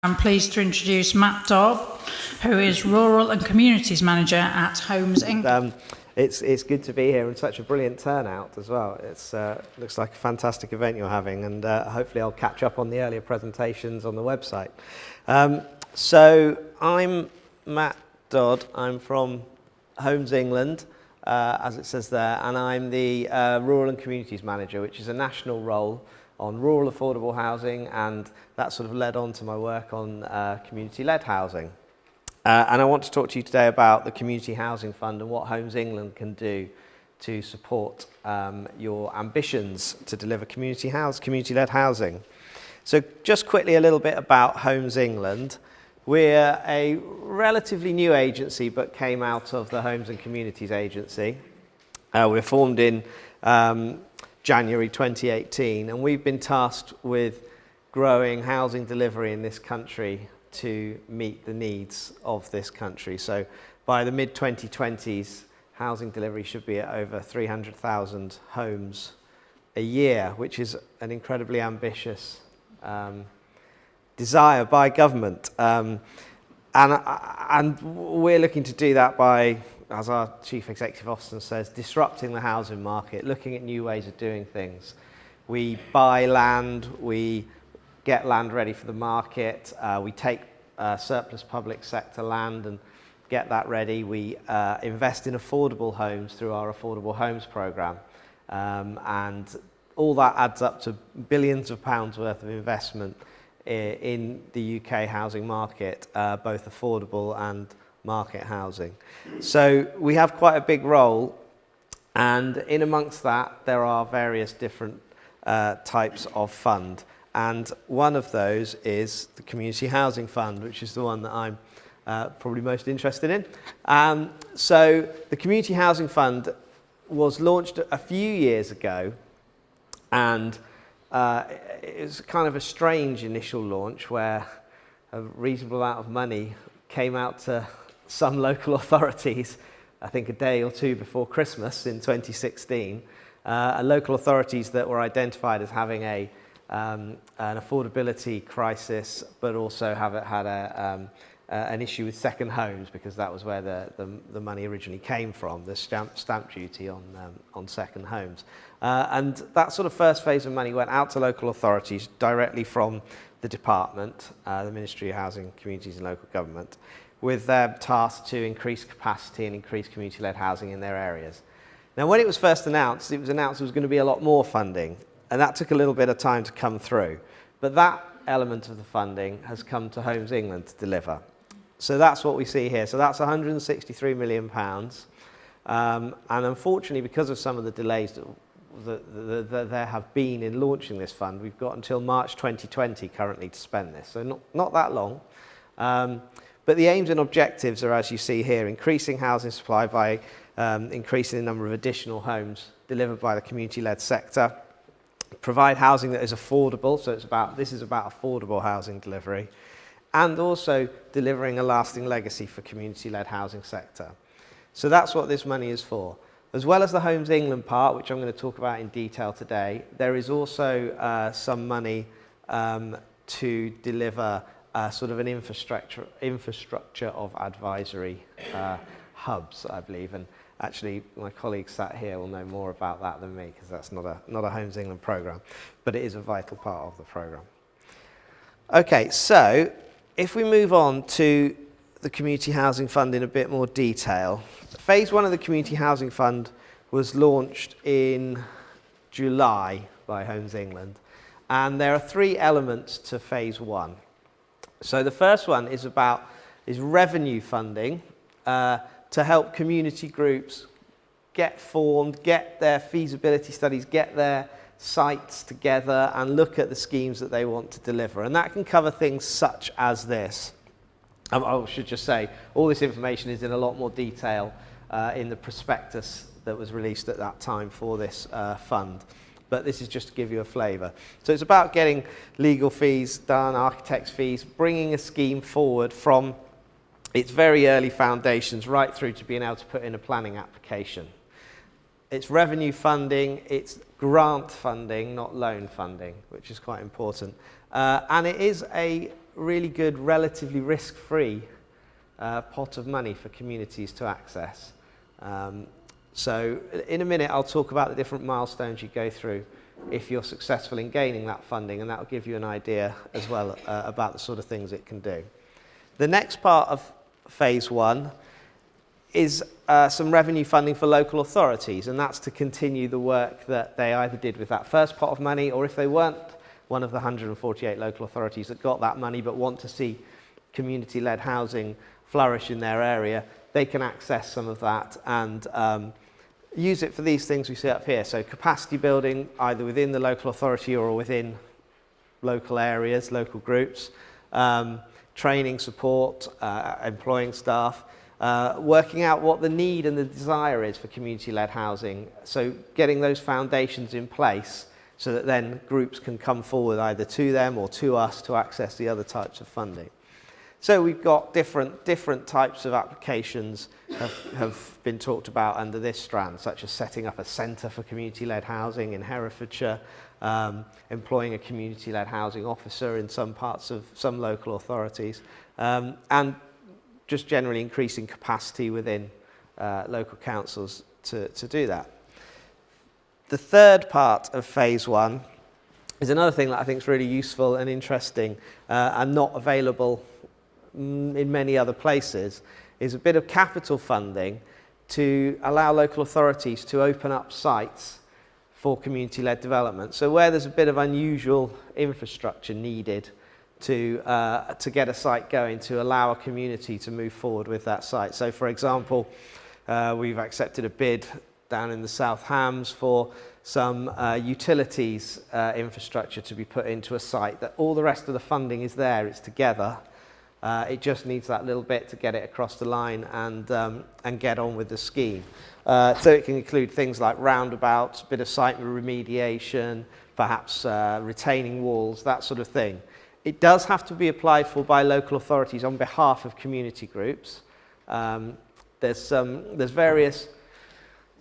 I'm pleased to introduce Matt Dodd, who is Rural and Communities Manager at Homes England. It's good to be here and such a brilliant turnout as well. It looks like a fantastic event you're having, and hopefully I'll catch up on the earlier presentations on the website. So I'm Matt Dodd. I'm from Homes England, as it says there, and I'm the Rural and Communities Manager, which is a national role on rural affordable housing, and that sort of led on to my work on community-led housing. And I want to talk to you today about the Community Housing Fund and what Homes England can do to support your ambitions to deliver community-led housing. So just quickly a little bit about Homes England. We're a relatively new agency, but came out of the Homes and Communities Agency. We're formed in January 2018, and we've been tasked with growing housing delivery in this country to meet the needs of this country. So by the mid-2020s, housing delivery should be at over 300,000 homes a year, which is an incredibly ambitious desire by government. And we're looking to do that by, as our Chief Executive Officer says, disrupting the housing market, looking at new ways of doing things. We buy land, we get land ready for the market, we take surplus public sector land and get that ready. We invest in affordable homes through our Affordable Homes programme, and all that adds up to billions of pounds worth of investment in the UK housing market, both affordable and market housing. So we have quite a big role, and in amongst that there are various different types of fund, and one of those is the Community Housing Fund, which is the one that I'm probably most interested in. So the Community Housing Fund was launched a few years ago, and it was kind of a strange initial launch where a reasonable amount of money came out to some local authorities, I think a day or two before Christmas in 2016, local authorities that were identified as having an affordability crisis, but also had an issue with second homes, because that was where the money originally came from, the stamp duty on second homes. And that sort of first phase of money went out to local authorities directly from the department, the Ministry of Housing, Communities and Local Government, with their task to increase capacity and increase community-led housing in their areas. Now, when it was first announced, there was going to be a lot more funding, and that took a little bit of time to come through. But that element of the funding has come to Homes England to deliver. So that's what we see here. So that's £163 million. And unfortunately, because of some of the delays that there have been in launching this fund, we've got until March 2020 currently to spend this. So not that long. But the aims and objectives are, as you see here, increasing housing supply by increasing the number of additional homes delivered by the community-led sector, provide housing that is affordable, so this is about affordable housing delivery, and also delivering a lasting legacy for community-led housing sector. So that's what this money is for. As well as the Homes England part, which I'm going to talk about in detail today, there is also some money to deliver sort of an infrastructure of advisory hubs, I believe. And actually, my colleagues sat here will know more about that than me, because that's not a Homes England programme, but it is a vital part of the programme. Okay, so if we move on to the Community Housing Fund in a bit more detail, Phase 1 of the Community Housing Fund was launched in July by Homes England, and there are three elements to Phase 1. So the first one is revenue funding to help community groups get formed, get their feasibility studies, get their sites together and look at the schemes that they want to deliver. And that can cover things such as this. I should just say, all this information is in a lot more detail in the prospectus that was released at that time for this fund. But this is just to give you a flavour. So it's about getting legal fees done, architects' fees, bringing a scheme forward from its very early foundations right through to being able to put in a planning application. It's revenue funding, it's grant funding, not loan funding, which is quite important. And it is a really good, relatively risk-free pot of money for communities to access. So in a minute I'll talk about the different milestones you go through if you're successful in gaining that funding, and that will give you an idea as well about the sort of things it can do. The next part of phase 1 is some revenue funding for local authorities, and that's to continue the work that they either did with that first pot of money, or if they weren't one of the 148 local authorities that got that money but want to see community-led housing flourish in their area, they can access some of that and use it for these things we see up here. So capacity building, either within the local authority or within local areas, local groups, training support, employing staff, working out what the need and the desire is for community-led housing. So getting those foundations in place so that then groups can come forward either to them or to us to access the other types of funding. So we've got different types of applications have been talked about under this strand, such as setting up a centre for community-led housing in Herefordshire, employing a community-led housing officer in some parts of some local authorities, and just generally increasing capacity within local councils to do that. The third part of phase 1 is another thing that I think is really useful and interesting and not available in many other places, is a bit of capital funding to allow local authorities to open up sites for community-led development. So where there's a bit of unusual infrastructure needed to get a site going, to allow a community to move forward with that site. So for example, we've accepted a bid down in the South Hams for some utilities infrastructure to be put into a site that all the rest of the funding is there, it's together. It just needs that little bit to get it across the line and get on with the scheme. So it can include things like roundabouts, a bit of site remediation, perhaps retaining walls, that sort of thing. It does have to be applied for by local authorities on behalf of community groups. There's various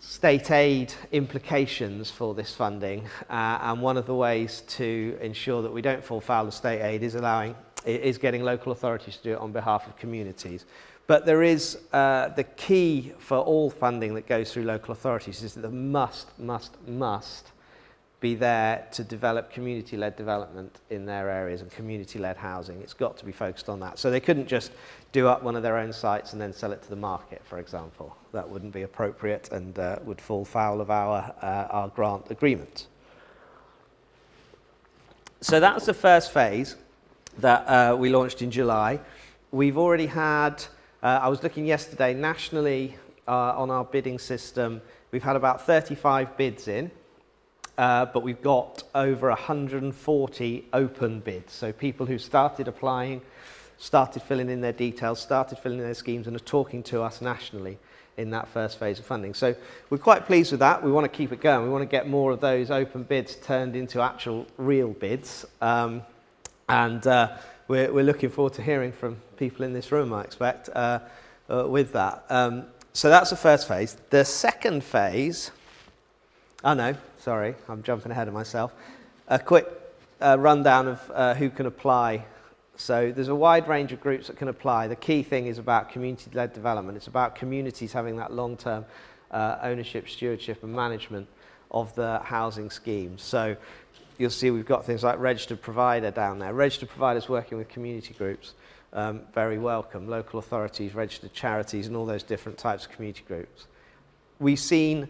state aid implications for this funding, and one of the ways to ensure that we don't fall foul of state aid is getting local authorities to do it on behalf of communities. But there is the key for all funding that goes through local authorities is that they must be there to develop community-led development in their areas and community-led housing. It's got to be focused on that. So they couldn't just do up one of their own sites and then sell it to the market, for example. That wouldn't be appropriate and would fall foul of our grant agreement. So that was the first phase that we launched in July. We've already had, I was looking yesterday, nationally on our bidding system, we've had about 35 bids in, but we've got over 140 open bids. So people who started applying, started filling in their details, started filling in their schemes and are talking to us nationally in that first phase of funding. So we're quite pleased with that. We want to keep it going. We want to get more of those open bids turned into actual real bids. And we're looking forward to hearing from people in this room, I expect, with that. So that's the first phase. The second phase, sorry, I'm jumping ahead of myself. A quick rundown of who can apply. So there's a wide range of groups that can apply. The key thing is about community-led development. It's about communities having that long-term ownership, stewardship and management of the housing schemes. So you'll see we've got things like registered provider down there. Registered providers working with community groups, very welcome. Local authorities, registered charities and all those different types of community groups. We've seen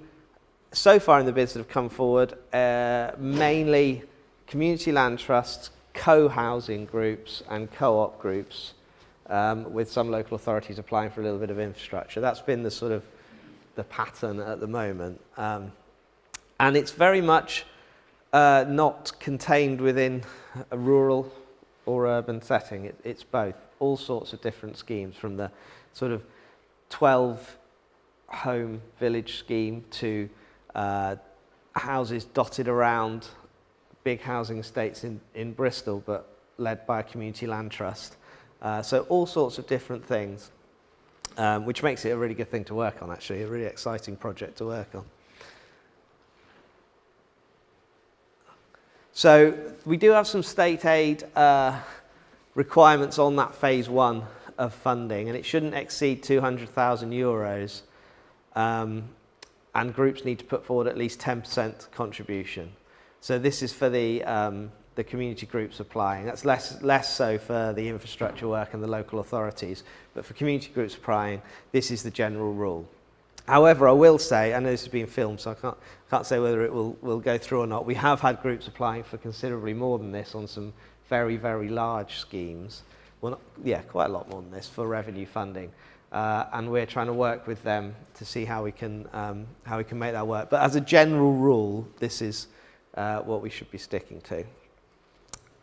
so far in the bids that have come forward, mainly community land trusts, co-housing groups and co-op groups, with some local authorities applying for a little bit of infrastructure. That's been the sort of the pattern at the moment. And it's very much not contained within a rural or urban setting. It's both. All sorts of different schemes, from the sort of 12-home village scheme to houses dotted around big housing estates in Bristol, but led by a community land trust. So all sorts of different things, which makes it a really good thing to work on, actually, a really exciting project to work on. So we do have some state aid requirements on that phase 1 of funding, and it shouldn't exceed €200,000, and groups need to put forward at least 10% contribution. So this is for the community groups applying. That's less so for the infrastructure work and the local authorities, but for community groups applying, this is the general rule. However, I will say, I know this is being filmed, so I can't say whether it will go through or not. We have had groups applying for considerably more than this on some very, very large schemes. Well, quite a lot more than this for revenue funding. And we're trying to work with them to see how we can make that work. But as a general rule, this is what we should be sticking to.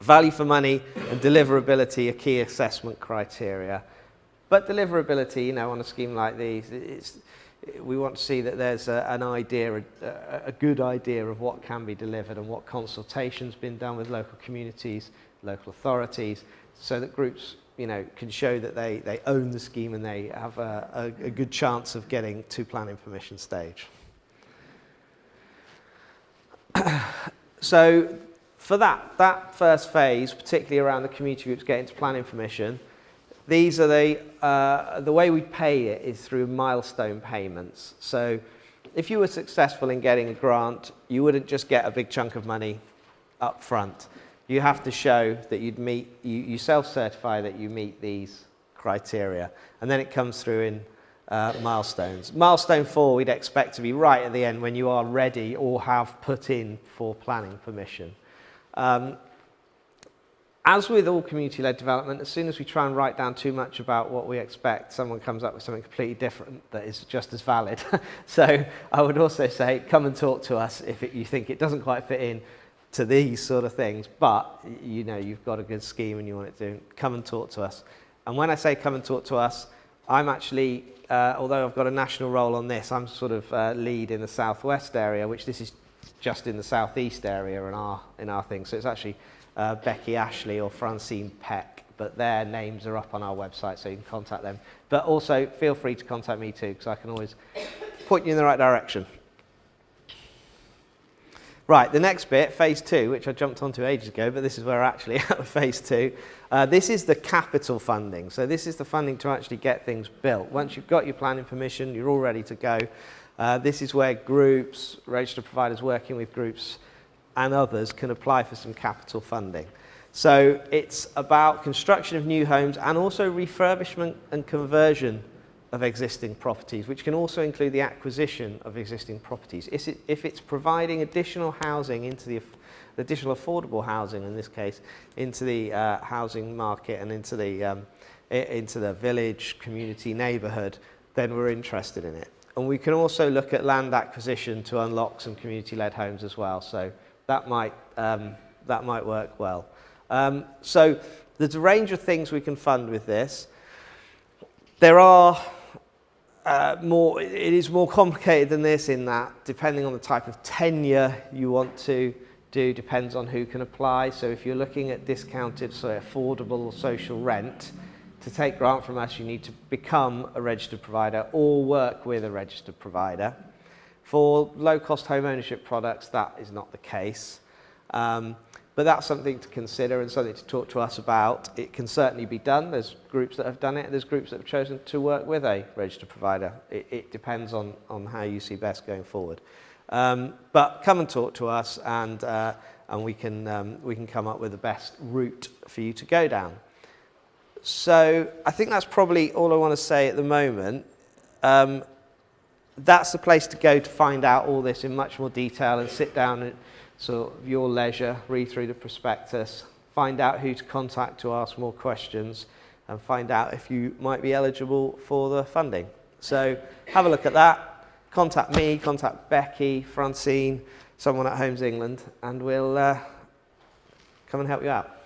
Value for money and deliverability are key assessment criteria. But deliverability, on a scheme like these, we want to see that there's a good idea of what can be delivered and what consultation's been done with local communities, local authorities, so that groups can show that they own the scheme and they have a good chance of getting to planning permission stage. So for that first phase, particularly around the community groups getting to planning permission, these are the way we pay it is through milestone payments. So if you were successful in getting a grant, you wouldn't just get a big chunk of money up front. You have to show that you self-certify that you meet these criteria, and then it comes through in milestones. Milestone 4 we'd expect to be right at the end when you are ready or have put in for planning permission. As with all community-led development, as soon as we try and write down too much about what we expect, someone comes up with something completely different that is just as valid. So I would also say, come and talk to us if you think it doesn't quite fit in to these sort of things, but you've got a good scheme and you want it to, come and talk to us. And when I say come and talk to us, I'm actually, although I've got a national role on this, I'm sort of lead in the southwest area, which this is just in the southeast area in our thing. So it's actually Becky Ashley or Francine Peck, but their names are up on our website, so you can contact them. But also feel free to contact me too, because I can always point you in the right direction. Right, the next bit, phase 2, which I jumped onto ages ago, but this is where we're actually at with phase 2. This is the capital funding. So this is the funding to actually get things built. Once you've got your planning permission, you're all ready to go. This is where groups, registered providers working with groups and others can apply for some capital funding. So it's about construction of new homes and also refurbishment and conversion of existing properties, which can also include the acquisition of existing properties. If it's providing additional housing into the additional affordable housing, in this case, into the housing market and into the village, community, neighbourhood, then we're interested in it. And we can also look at land acquisition to unlock some community-led homes as well. So that might work well. So there's a range of things we can fund with this. There are it is more complicated than this in that, depending on the type of tenure you want to do, depends on who can apply. So if you're looking at discounted, so affordable or social rent, to take grant from us, you need to become a registered provider or work with a registered provider. For low-cost home ownership products, that is not the case. But that's something to consider and something to talk to us about. It can certainly be done. There's groups that have done it. There's groups that have chosen to work with a registered provider. It depends on how you see best going forward. But come and talk to us, and we can come up with the best route for you to go down. So I think that's probably all I want to say at the moment. That's the place to go to find out all this in much more detail and sit down at sort of your leisure, read through the prospectus, find out who to contact to ask more questions, and find out if you might be eligible for the funding. So have a look at that. Contact me, contact Becky, Francine, someone at Homes England, and we'll come and help you out.